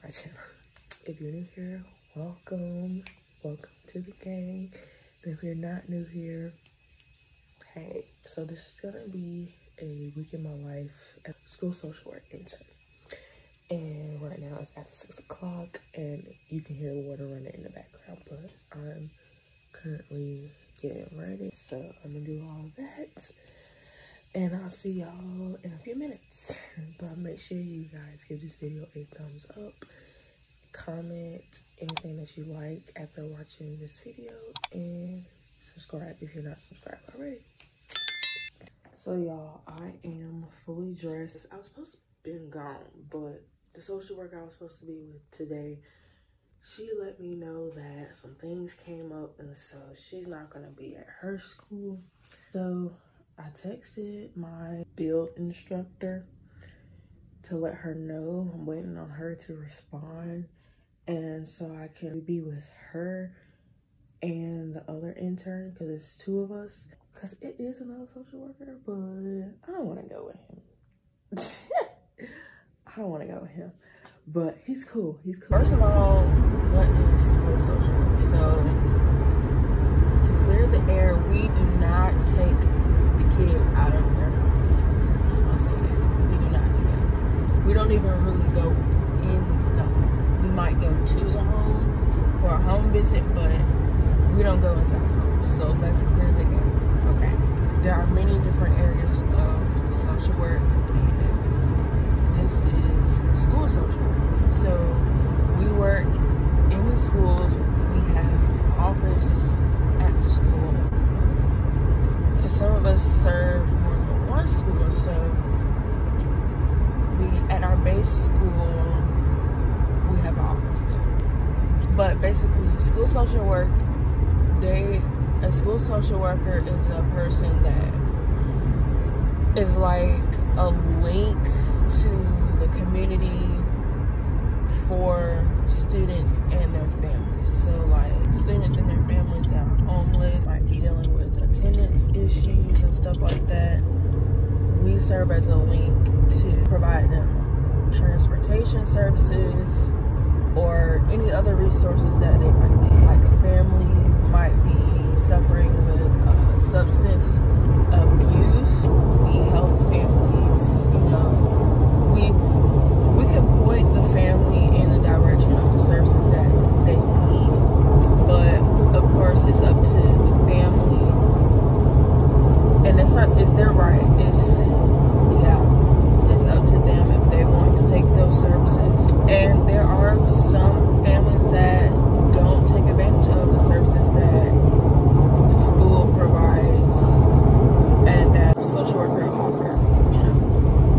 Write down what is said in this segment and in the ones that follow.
my channel. If you're new here, welcome to the gang. And if you're not new here, hey. So this is gonna be a week in my life at school social work intern. And right now it's after 6 o'clock and you can hear water running in the background, but I'm currently getting ready. So I'm gonna do all of that. And I'll see y'all in a few minutes. But make sure you guys give this video a thumbs up, comment anything that you like after watching this video, and subscribe if you're not subscribed already. So y'all, I am fully dressed. I was supposed to have been gone, but the social worker I was supposed to be with today, she let me know that some things came up, and so she's not gonna be at her school. So I texted my build instructor to let her know. I'm waiting on her to respond, and so I can be with her and the other intern, because it's 2 of us, because it is another social worker, but I don't want to go with him. I don't want to go with him, but he's cool. He's cool. First of all, what is school social work? So to clear the air, we do not take the kids out of their homes. I'm just gonna say that. We do not do that. We don't even really go in the home. We might go to the home for a home visit, but we don't go inside the home. So let's clear the air, okay? There are many different areas of social work, and this is school social work. So we work in the schools. We have an office at the school, because some of us serve more than one school. So at our base school, we have an office there. But basically, school social work, a school social worker is a person that is like a link to the community for students and their families. So like students and their families that are homeless, might be dealing with attendance issues and stuff like that. We serve as a link to provide them transportation services or any other resources that they might need. Like a family might be suffering with substance abuse. We help families, you know, we can point the family in the direction of the services that they need, but of course it's up to the family, and it's their right. It's up to them if they want to take those services. And there are some families that don't take advantage of the services that the school provides and that social worker offer, you know.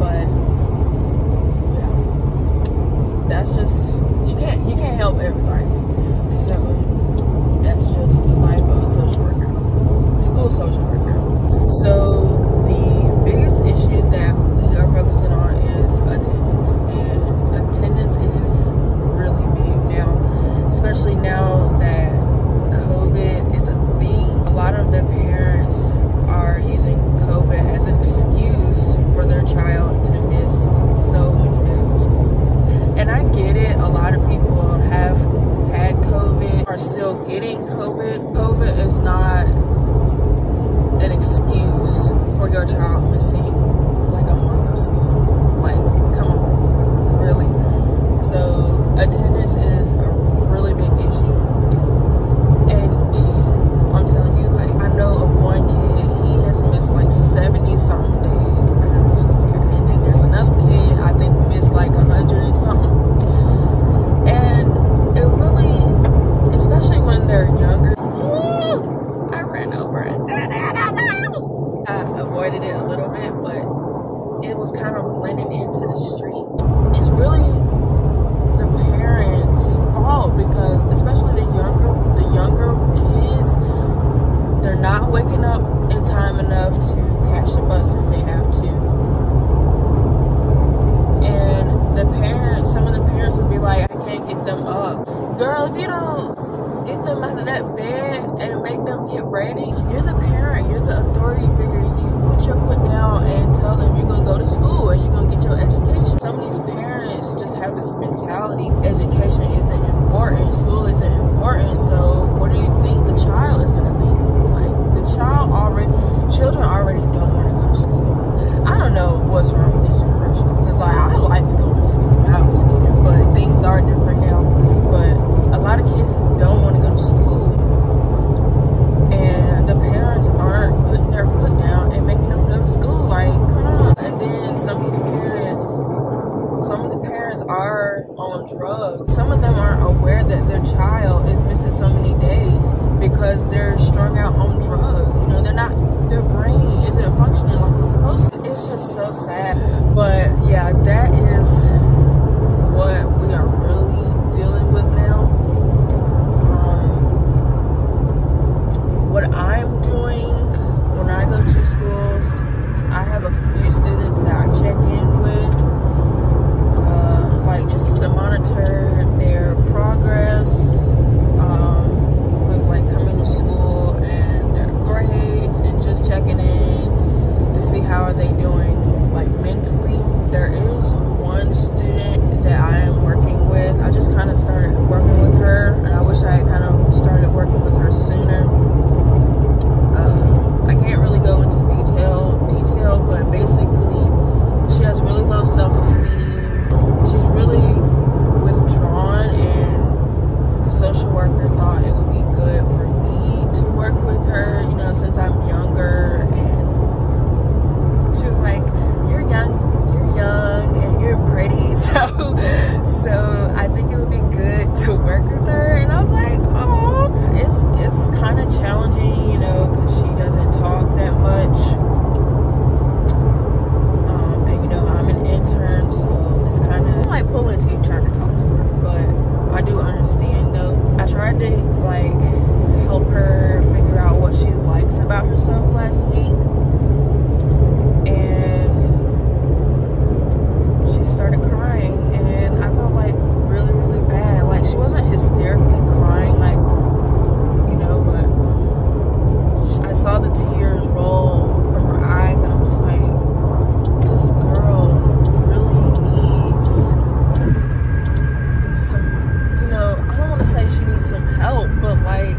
But yeah, that's just, you can't help everybody. So that's just the life of a social worker, school social worker. So the biggest issue that we are focusing on is attendance, and attendance is really big now, especially now that COVID is a thing. A lot of the parents are using COVID as an excuse for their child to miss so many days of school. And I get it, a lot of people have had COVID, are still getting COVID. COVID is not an excuse for your child missing like a month of school. Like, come on, really? So attendance is a really big issue. And I'm telling you, like, I know of one kid, he has missed like 70-something days out of the school year. And then there's another kid, I think, missed like 100 and something. And it really, especially when they're younger, I ran over it. I avoided it a little bit, but it was kind of blending into the street. It's really the parents' fault, because especially the younger kids, they're not waking up in time enough to catch the bus if they have to. And the parents, some of the parents will be like, I can't get them up. Girl, if you don't get them out of that bed and make them get ready, you're the parent, you're the authority figure. You put your foot down and tell them you're gonna go to school and you're gonna get your education. Some of these parents just have this mentality reality. Education isn't important, school isn't important, so what do you think the child is gonna think? Like, children already don't want to go to school. I don't know what's wrong with this generation, because like, I liked going to school when I was a kid, but things are different now. But a lot of kids don't want to go to school, and the parents aren't putting their foot down and making them go to school. Like, come on. And then some of the parents are on drugs. Some of them aren't aware that their child is missing so many days because they're strung out on drugs. You know, their brain isn't functioning like it's supposed to. It's just so sad. But yeah, that is what we are really dealing with now. What I'm doing when I go to schools, I have a few students that I check in with, like just to monitor their progress with like coming to school and their grades, and just checking in to see how are they doing like mentally. There is one student that I am working with. I just kind of started working with her, and I wish I had kind of started working with her sooner. I can't really go into detail, but basically she has really low self-esteem. She's really withdrawn, and the social worker thought it would be good for me to work with her, you know, since I'm younger. And she was like, you're young and you're pretty, so I think it would be good to work with her. And I was like, oh, it's kind of challenging, you know, because she doesn't talk that much. And you know, I'm an intern, so it's kind of like pulling teeth trying to talk to her. But I do understand though. I tried to like help her figure out what she likes about herself last week, and she started crying, and I felt like really, really bad. Like, she wasn't hysterically crying, like, you know, but I saw the tears roll from her eyes, and I was like, this girl really needs some, you know, I don't want to say she needs some help, but like,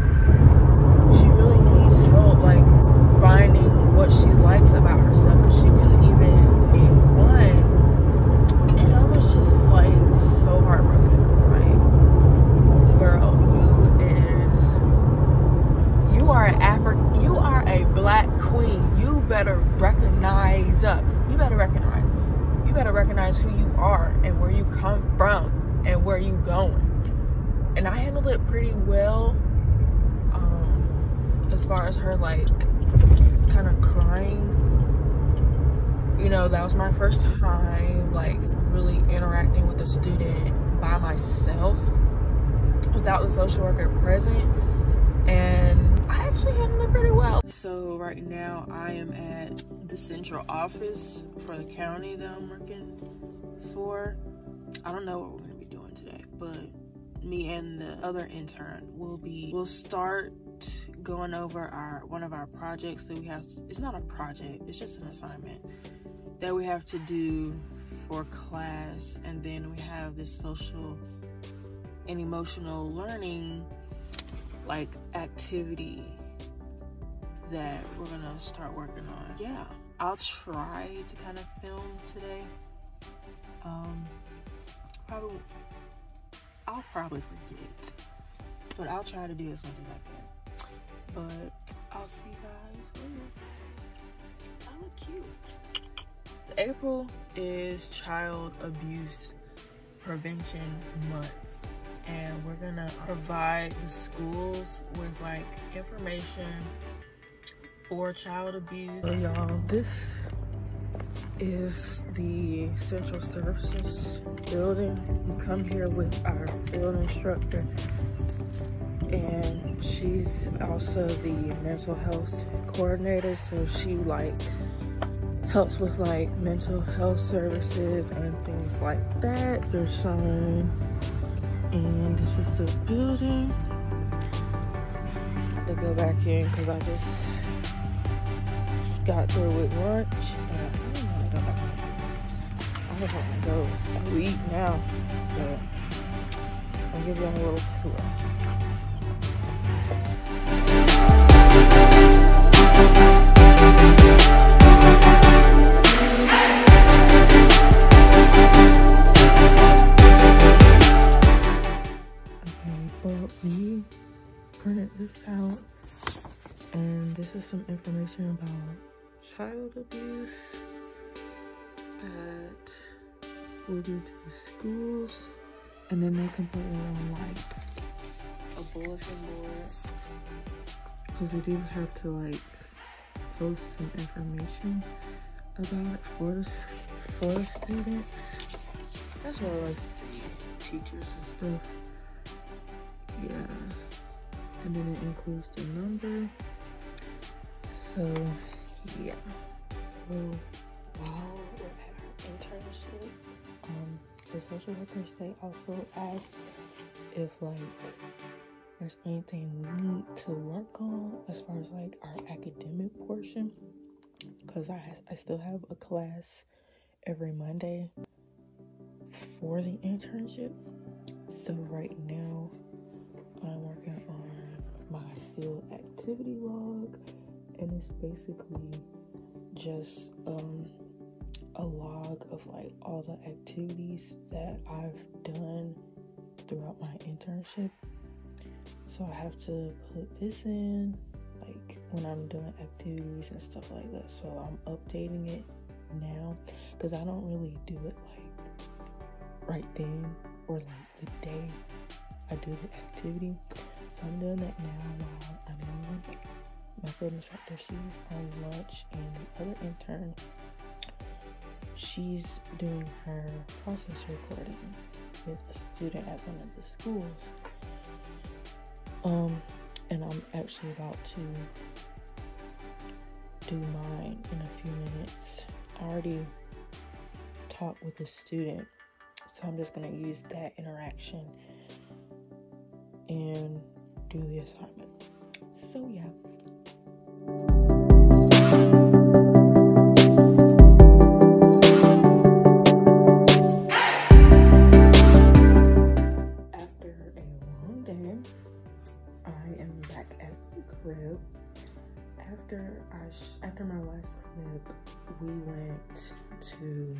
she really needs help, like, finding what she likes about herself, because she couldn't even name one. And I was just like so heartbroken, because like, girl, you are a black queen. You better recognize who you are and where you come from and where you going. And I handled it pretty well, as far as her like kind of crying. You know, that was my first time like really interacting with the student by myself without the social worker present, and I actually handled it pretty well. So right now I am at the central office for the county that I'm working for. I don't know what we're gonna be doing today, but me and the other intern we'll start going over one of our projects that we have. It's not a project, it's just an assignment that we have to do for class, and then we have this social and emotional learning like activity that we're gonna start working on. Yeah, I'll try to kind of film today. I'll probably forget, but I'll try to do as much as I can. But I'll see you guys later. I look cute. April is Child Abuse Prevention Month, and we're gonna provide the schools with like information for child abuse. So y'all, this is the Central Services building. We come here with our field instructor, and she's also the mental health coordinator, so she like helps with like mental health services and things like that. They're showing, and this is the building. To go back in because I just got through with lunch, and I don't want to go back in. I just want to go sleep now, but I'll give y'all a little tour. Well, we printed this out, and this is some information about child abuse that we'll give to the schools, and then they can put it on like a bulletin board, because we do have to like post some information about it for the students, as well as the teachers and stuff. Yeah, and then it includes the number. So yeah, so while we're at our internship, the social workers, they also ask if like there's anything we need to work on as far as like our academic portion, because I still have a class every Monday for the internship. So right now I'm working on my field activity log, and it's basically just a log of like all the activities that I've done throughout my internship. So I have to put this in like when I'm doing activities and stuff like that. So I'm updating it now, because I don't really do it like right then or like the day I do the activity. So I'm doing that now while I'm on lunch. My field instructor, she's on lunch, and the other intern, she's doing her process recording with a student at one of the schools. And I'm actually about to do mine in a few minutes. I already talked with a student, so I'm just gonna use that interaction and do the assignment. So yeah. After a long day, I am back at the crib. After my last clip, we went to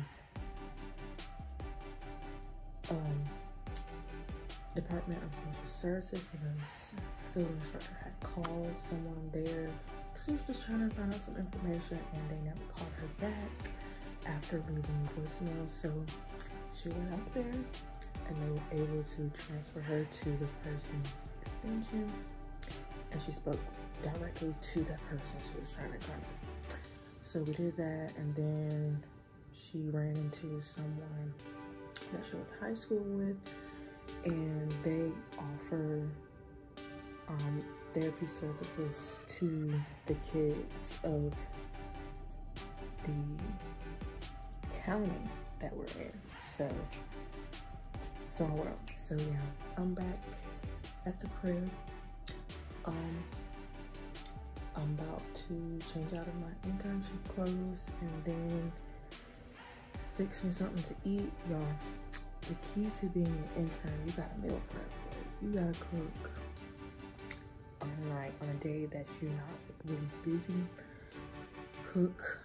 Department of Social Services, because the field instructor had called someone there. She was just trying to find out some information, and they never called her back after leaving voicemail. So she went out there, and they were able to transfer her to the person's extension, and she spoke directly to that person she was trying to contact. So we did that, and then she ran into someone that she went to high school with, and they offer therapy services to the kids of the county that we're in. So small world. So yeah, I'm back at the crib. I'm about to change out of my internship clothes and then fix me something to eat. Y'all, the key to being an intern, you gotta meal prep. You gotta cook on a day that you're not really busy. Cook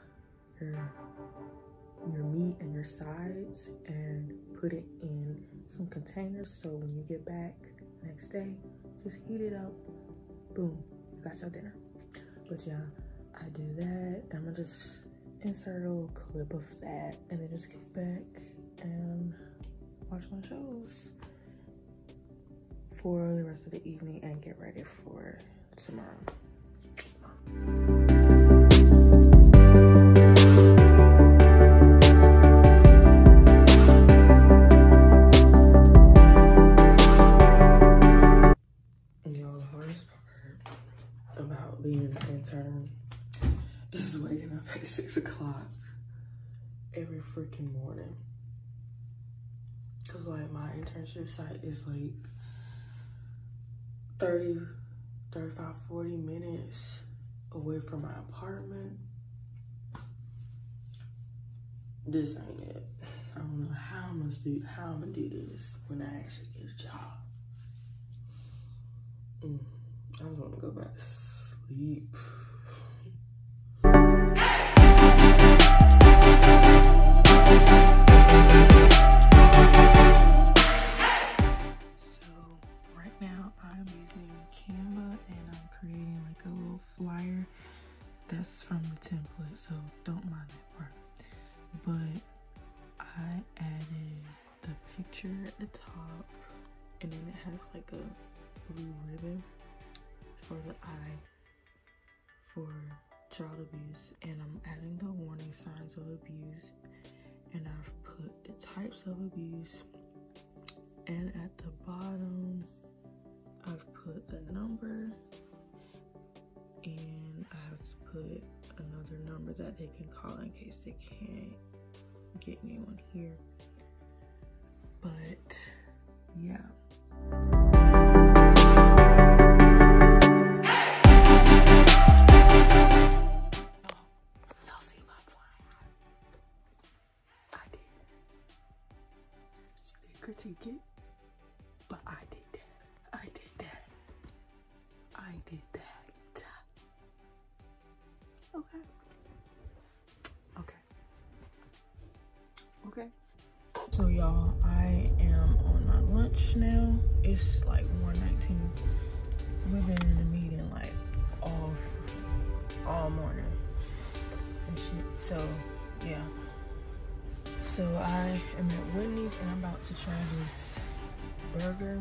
your meat and your sides and put it in some containers, so when you get back the next day, just heat it up. Boom, you got your dinner. But yeah, I do that. I'm gonna just insert a little clip of that and then just get back and watch my shows for the rest of the evening and get ready for tomorrow. The hardest part about being an intern is waking up at 6 o'clock every freaking morning. Cause like my internship site is like 30, 35, 40 minutes away from my apartment. This ain't it. I don't know how I'm gonna do this when I actually get a job. I just want to go back to sleep. So right now I'm using Canva and I'm creating like a little flyer that's from the template, so don't mind that part. But I added the picture at the top, and then it has like a blue ribbon for the eye for child abuse, and I'm adding the warning signs of abuse, and I've put the types of abuse, and at the bottom I've put the number, and I have to put another number that they can call in case they can't get anyone here. But yeah. Y'all see my flyer? I did. You didn't critique it, but I did that. I did that. I did that. Okay. Okay. Okay. So y'all, I am on my lunch now. It's like 1:19. We've been in a meeting like all morning and shit. So yeah. So I am at Whitney's and I'm about to try this burger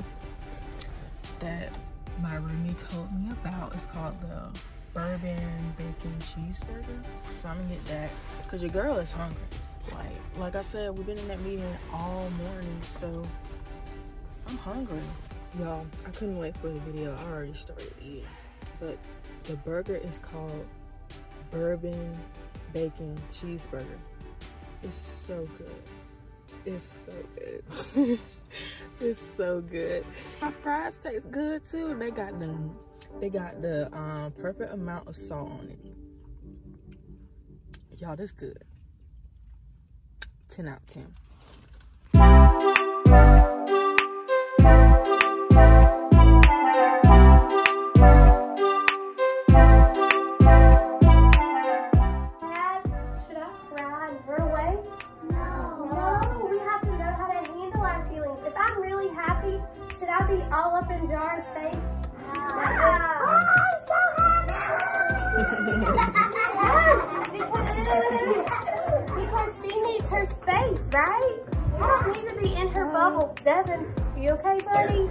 that my roomie told me about. It's called the bourbon bacon cheeseburger. So I'm gonna get that because your girl is hungry. Like I said, we've been in that meeting all morning, so I'm hungry. Y'all, I couldn't wait for the video. I already started eating. But the burger is called bourbon bacon cheeseburger. It's so good. It's so good. It's so good. My fries taste good too. They got the perfect amount of salt on it. Y'all, this good. 10 out of 10. Should I cry and run away? No, we have to know how to handle our feelings. If I'm really happy, should I be all up in Jara's face? Oh, I'm so happy! Because she needs her space, right? You don't need to be in her bubble. Devin, you okay, buddy?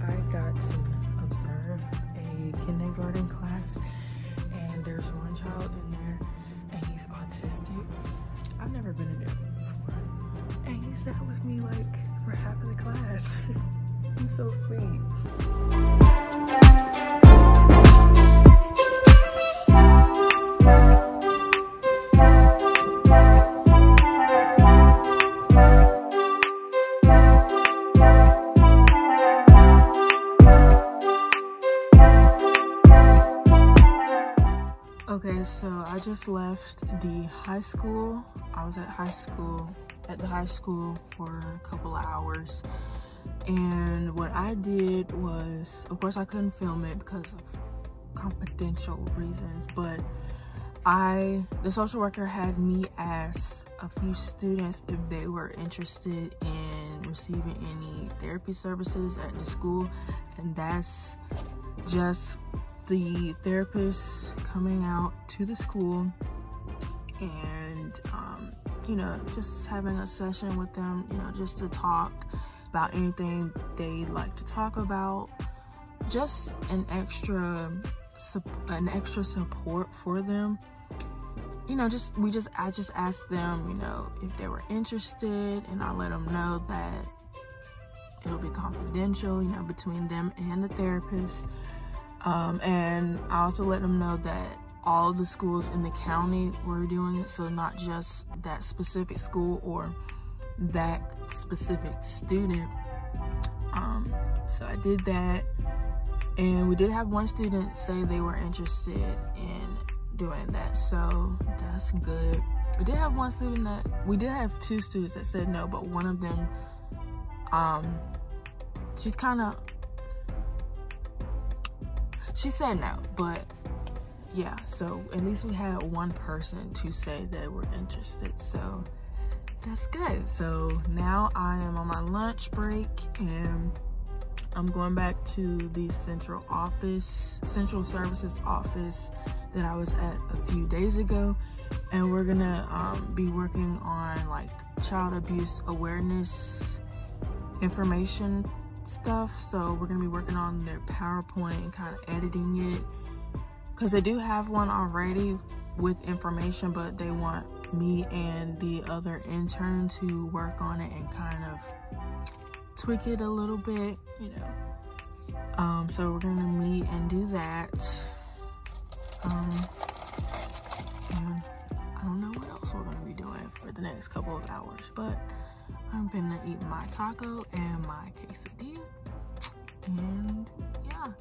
I got to observe a kindergarten class, and there's one child in there, and he's autistic. I've never been in there before, and he sat with me like we're half of the class. He's so sweet. Okay, so I just left the high school. I was at the high school for a couple of hours. And what I did was, of course I couldn't film it because of confidential reasons, but the social worker had me ask a few students if they were interested in receiving any therapy services at the school, and that's just the therapist coming out to the school and you know, just having a session with them, you know, just to talk about anything they like to talk about, just an extra support for them. You know, I just asked them, you know, if they were interested, and I let them know that it'll be confidential, you know, between them and the therapist. And I also let them know that all the schools in the county were doing it, so not just that specific school or that specific student. So I did that, and we did have one student say they were interested in doing that, so that's good. We did have two students that said no, but one of them, she said no, but yeah, so at least we had one person to say that we're interested, so that's good. So now I am on my lunch break and I'm going back to the central services office that I was at a few days ago, and we're gonna be working on like child abuse awareness information stuff. So we're gonna be working on their PowerPoint and kind of editing it, because they do have one already with information, but they want me and the other intern to work on it and kind of tweak it a little bit, you know. So we're gonna meet and do that. And I don't know what else we're gonna be doing for the next couple of hours, but I'm gonna eat my taco and my quesadilla, and yeah.